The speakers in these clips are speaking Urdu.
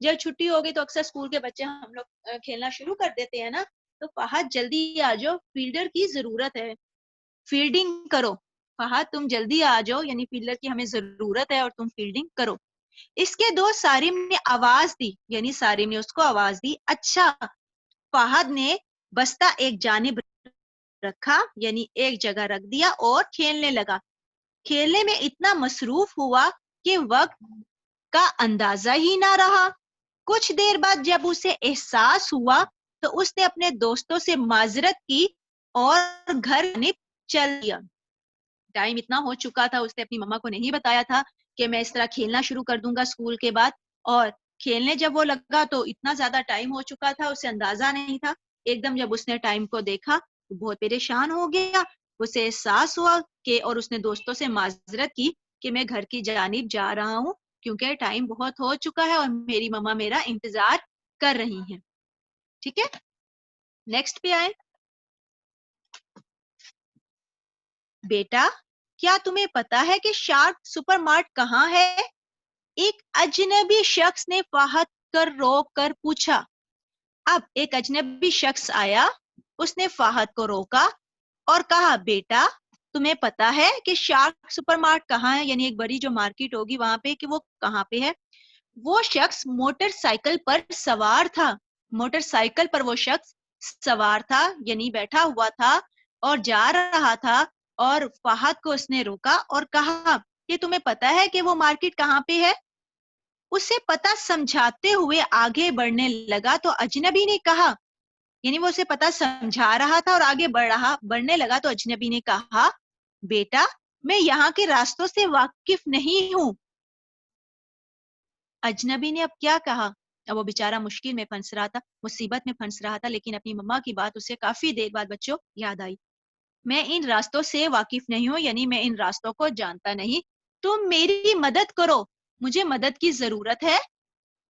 جب چھٹی ہوگی تو اکثر اسکول کے بچے ہم لوگ کھیلنا شروع کر دیتے ہیں نا, تو فہد جلدی آ جاؤ, فیلڈر کی ضرورت ہے, فیلڈنگ کرو. فہد تم جلدی آ جاؤ, یعنی فیلڈر کی ہمیں ضرورت ہے اور تم فیلڈنگ کرو. اس کے دوست سارم نے آواز دی, یعنی سارم نے اس کو آواز دی. اچھا. فہد نے بستہ ایک جانب رکھا, یعنی ایک جگہ رکھ دیا اور کھیلنے لگا. کھیلنے میں اتنا مصروف ہوا کہ وقت کا اندازہ ہی نہ رہا. کچھ دیر بعد جب اسے احساس ہوا تو اس نے اپنے دوستوں سے معذرت کی اور گھر چل دیا. ٹائم اتنا ہو چکا تھا, اس نے اپنی مما کو نہیں بتایا تھا کہ میں اس طرح کھیلنا شروع کر دوں گا اسکول کے بعد. اور کھیلنے جب وہ لگا تو اتنا زیادہ ٹائم ہو چکا تھا, اسے اندازہ نہیں تھا. ایک دم جب اس نے ٹائم کو دیکھا تو بہت پریشان ہو گیا. اسے احساس ہوا کہ, اور اس نے دوستوں سے معذرت کی کہ میں گھر کی جانب جا رہا ہوں کیونکہ ٹائم بہت ہو چکا ہے اور میری مما میرا انتظار کر رہی ہیں. ٹھیک ہے, نیکسٹ پہ آئے. بیٹا کیا تمہیں پتا ہے کہ شارک سپر مارٹ کہاں ہے؟ ایک اجنبی شخص نے فہد کر روک کر پوچھا. اب ایک اجنبی شخص آیا, اس نے فہد کو روکا اور کہا, بیٹا تمہیں پتا ہے کہ شارک سپر مارٹ کہاں ہے, یعنی ایک بڑی جو مارکیٹ ہوگی وہاں پہ, کہ وہ کہاں پہ ہے. وہ شخص موٹر سائیکل پر سوار تھا. موٹر سائیکل پر وہ شخص سوار تھا, یعنی بیٹھا ہوا تھا اور جا رہا تھا. اور فہد کو اس نے روکا اور کہا کہ تمہیں پتا ہے کہ وہ مارکیٹ کہاں پہ ہے. اسے پتا سمجھاتے ہوئے آگے بڑھنے لگا تو اجنبی نے کہا, یعنی وہ اسے پتا سمجھا رہا تھا اور آگے بڑھنے لگا تو اجنبی نے کہا, بیٹا میں یہاں کے راستوں سے واقف نہیں ہوں. اجنبی نے اب کیا کہا؟ اب وہ بیچارہ مشکل میں پھنس رہا تھا, مصیبت میں پھنس رہا تھا, لیکن اپنی مما کی بات اسے کافی دیر بعد بچوں یاد آئی. میں ان راستوں سے واقف نہیں ہوں, یعنی میں ان راستوں کو جانتا نہیں. تم میری مدد کرو, مجھے مدد کی ضرورت ہے,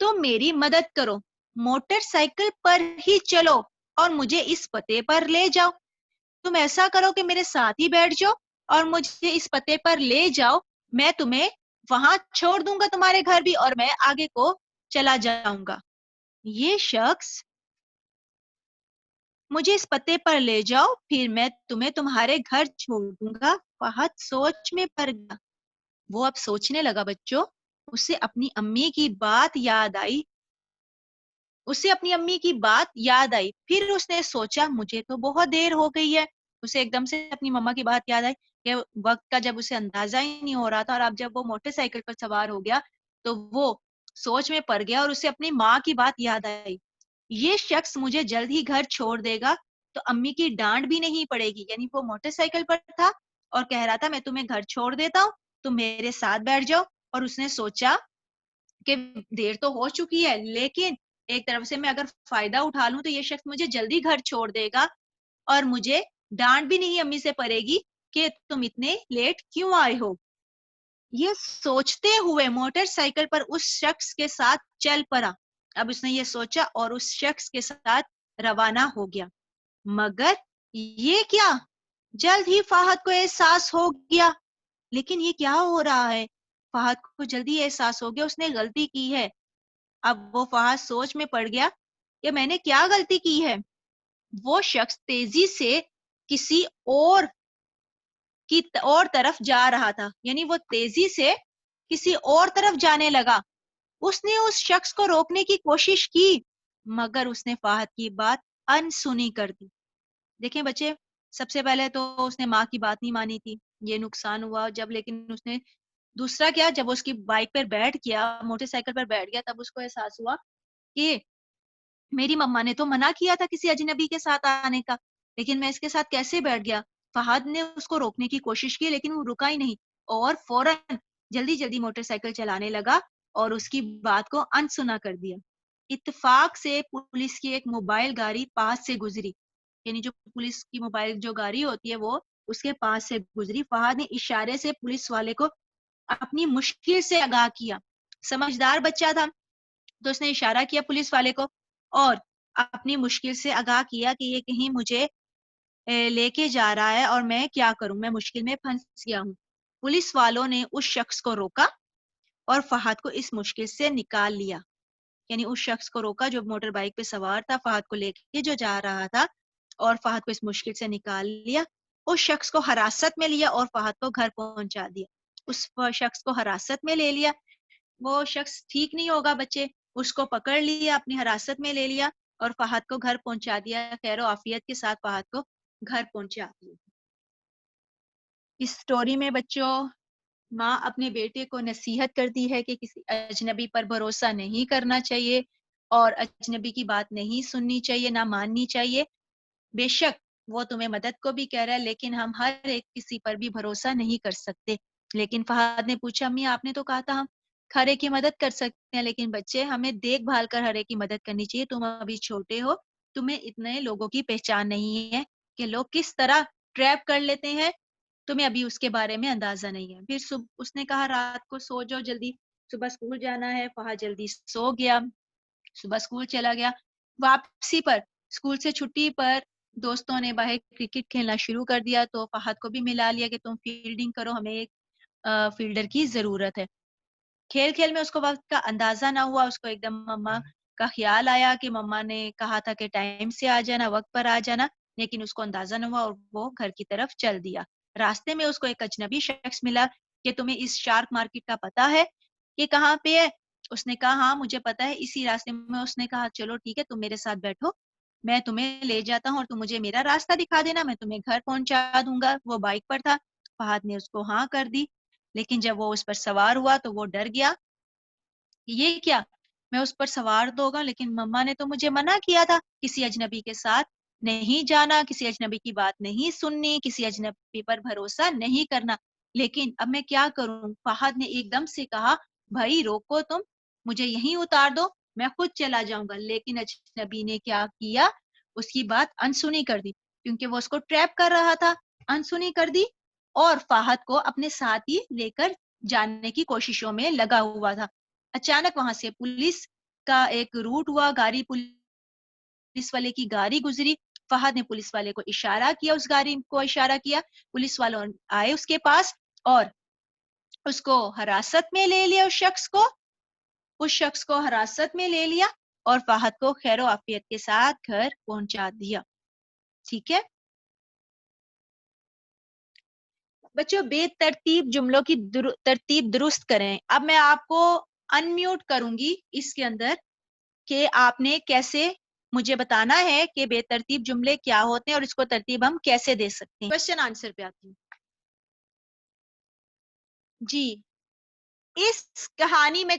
تم میری مدد کرو. موٹر سائیکل پر ہی چلو اور مجھے اس پتے پر لے جاؤ. تم ایسا کرو کہ میرے ساتھ ہی بیٹھ جاؤ اور مجھے اس پتے پر لے جاؤ. میں تمہیں وہاں چھوڑ دوں گا تمہارے گھر بھی, اور میں آگے کو چلا جاؤں گا. یہ شخص, مجھے اس پتے پر لے جاؤ پھر میں تمہیں تمہارے گھر چھوڑ دوں گا. فہد سوچ میں پڑ گیا. وہ اب سوچنے لگا بچوں, اسے اپنی امی کی بات یاد آئی. پھر اس نے سوچا مجھے تو بہت دیر ہو گئی ہے. اسے ایک دم سے اپنی مما کی بات یاد آئی کہ وقت کا جب اسے اندازہ ہی نہیں ہو رہا تھا, اور اب جب وہ موٹر سائیکل پر سوار ہو گیا تو وہ سوچ میں پڑ گیا اور اسے اپنی ماں کی بات یاد آئی. یہ شخص مجھے جلد ہی گھر چھوڑ دے گا تو امی کی ڈانٹ بھی نہیں پڑے گی. یعنی وہ موٹر سائیکل پر تھا اور کہہ رہا تھا میں تمہیں گھر چھوڑ دیتا ہوں, تم میرے ساتھ بیٹھ جاؤ. اور اس نے سوچا کہ دیر تو ہو چکی ہے, لیکن ایک طرف سے میں اگر فائدہ اٹھا لوں تو یہ شخص مجھے جلدی گھر چھوڑ دے گا اور مجھے ڈانٹ بھی نہیں امی سے پڑے گی کہ تم اتنے لیٹ کیوں آئے ہو. یہ سوچتے ہوئے موٹر سائیکل پر اس شخص کے ساتھ چل پڑا. اب اس نے یہ سوچا اور اس شخص کے ساتھ روانہ ہو گیا. مگر یہ کیا, جلد ہی فہد کو احساس ہو گیا. لیکن یہ کیا ہو رہا ہے؟ فہد کو جلدی احساس ہو گیا اس نے غلطی کی ہے. اب وہ فہد سوچ میں پڑ گیا کہ میں نے کیا غلطی کی ہے. وہ شخص تیزی سے کسی اور طرف جا رہا تھا, یعنی وہ تیزی سے کسی اور طرف جانے لگا. اس نے اس شخص کو روکنے کی کوشش کی مگر اس نے فہد کی بات انسنی کر دی. دیکھیں بچے, سب سے پہلے تو اس نے ماں کی بات نہیں مانی تھی, یہ نقصان ہوا جب. لیکن اس نے دوسرا کیا, جب اس کی بائک پر بیٹھ گیا, موٹر سائیکل پر بیٹھ گیا, تب اس کو احساس ہوا کہ میری مما نے تو منع کیا تھا کسی اجنبی کے ساتھ آنے کا, لیکن میں اس کے ساتھ کیسے بیٹھ گیا. فہد نے اس کو روکنے کی کوشش کی لیکن وہ رکا ہی نہیں اور فوراً جلدی جلدی موٹر سائیکل چلانے لگا اور اس کی بات کو انسنا کر دیا. اتفاق سے پولیس کی ایک موبائل گاڑی پاس سے گزری, یعنی جو پولیس کی موبائل جو گاڑی ہوتی ہے وہ اس کے پاس سے گزری. فہد نے اشارے سے پولیس والے کو اپنی مشکل سے آگاہ کیا. سمجھدار بچہ تھا تو اس نے اشارہ کیا پولیس والے کو اور اپنی مشکل سے آگاہ کیا کہ یہ کہیں مجھے لے کے جا رہا ہے اور میں کیا کروں, میں مشکل میں پھنس گیا ہوں. پولیس والوں نے اس شخص کو روکا اور فہد کو اس مشکل سے نکال لیا. یعنی اس شخص کو روکا جو موٹر بائک پہ سوار تھا فہد کو لے کے جو جا رہا تھا، اور فہد کو اس مشکل سے نکال لیا. اس شخص کو حراست میں لیا اور فہد کو گھر پہنچا دیا. اس شخص کو حراست میں لے لیا. وہ شخص ٹھیک نہیں ہوگا بچے، اس کو پکڑ لیا، اپنی حراست میں لے لیا اور فہد کو گھر پہنچا دیا. خیر و عافیت کے ساتھ فہد کو گھر پہنچا دیا. اس سٹوری میں بچوں ماں اپنے بیٹے کو نصیحت کرتی ہے کہ کسی اجنبی پر بھروسہ نہیں کرنا چاہیے اور اجنبی کی بات نہیں سننی چاہیے، نہ ماننی چاہیے. بے شک وہ تمہیں مدد کو بھی کہہ رہا ہے، لیکن ہم ہر ایک کسی پر بھی بھروسہ نہیں کر سکتے. لیکن فہد نے پوچھا امی آپ نے تو کہا تھا ہم ہر ایک کی مدد کر سکتے ہیں، لیکن بچے ہمیں دیکھ بھال کر ہر ایک کی مدد کرنی چاہیے. تم ابھی چھوٹے ہو، تمہیں اتنے لوگوں کی پہچان نہیں ہے کہ لوگ کس طرح ٹریپ کر لیتے ہیں، تمہیں ابھی اس کے بارے میں اندازہ نہیں ہے. پھر اس نے کہا رات کو سو جاؤ جلدی، صبح اسکول جانا ہے. فہد جلدی سو گیا، صبح اسکول چلا گیا. واپسی پر اسکول سے چھٹی پر دوستوں نے باہر کرکٹ کھیلنا شروع کر دیا تو فہد کو بھی ملا لیا کہ تم فیلڈنگ کرو، ہمیں ایک فیلڈر کی ضرورت ہے. کھیل کھیل میں اس کو وقت کا اندازہ نہ ہوا، اس کو ایک دم مما کا خیال آیا کہ مما نے کہا تھا کہ ٹائم سے آ جانا، وقت پر آ جانا، لیکن اس کو اندازہ نہ ہوا اور وہ گھر کی طرف چل دیا. راستے میں اس کو ایک اجنبی شخص ملا کہ تمہیں اس شارک مارکیٹ کا پتا ہے کہ کہاں پہ ہے. اس نے کہا ہاں مجھے پتا ہے، اسی راستے میں. اس نے کہا چلو ٹھیک ہے تم میرے ساتھ بیٹھو، میں تمہیں لے جاتا ہوں اور تم مجھے میرا راستہ دکھا دینا، میں تمہیں گھر پہنچا دوں گا. وہ بائک پر تھا. فہد نے اس کو ہاں کر دی، لیکن جب وہ اس پر سوار ہوا تو وہ ڈر گیا. یہ کیا، میں اس پر سوار تو ہوگا لیکن مما نے تو مجھے منع کیا تھا کسی اجنبی کے ساتھ نہیں جانا، کسی اجنبی کی بات نہیں سننی، کسی اجنبی پر بھروسہ نہیں کرنا. لیکن اب میں کیا کروں؟ فہد نے ایک دم سے کہا بھائی روکو، تم مجھے یہیں اتار دو، میں خود چلا جاؤں گا. لیکن اجنبی نے کیا کیا، اس کی بات انسنی کر دی، کیونکہ وہ اس کو ٹریپ کر رہا تھا. انسنی کر دی اور فہد کو اپنے ساتھ ہی لے کر جانے کی کوششوں میں لگا ہوا تھا. اچانک وہاں سے پولیس کا ایک روٹ ہوا، پولیس والے کی گاڑی گزری. فہد نے پولیس والے کو اشارہ کیا، اس گاڑی کو اشارہ کیا. پولیس والوں آئے اس کے پاس اور اس کو حراست میں لے لیا. اس شخص کو حراست میں لے لیا اور فہد کو خیر و عافیت کے ساتھ گھر پہنچا دیا. ٹھیک ہے بچوں، بے ترتیب جملوں کی ترتیب درست کریں. اب میں آپ کو انمیوٹ کروں گی اس کے اندر کہ آپ نے کیسے مجھے بتانا ہے کہ بے ترتیب جملے کیا ہوتے ہیں اور اس کو ترتیب ہم کیسے دے سکتے ہیں. کوشچن آنسر پہ آتی ہوں. جی اس کہانی میں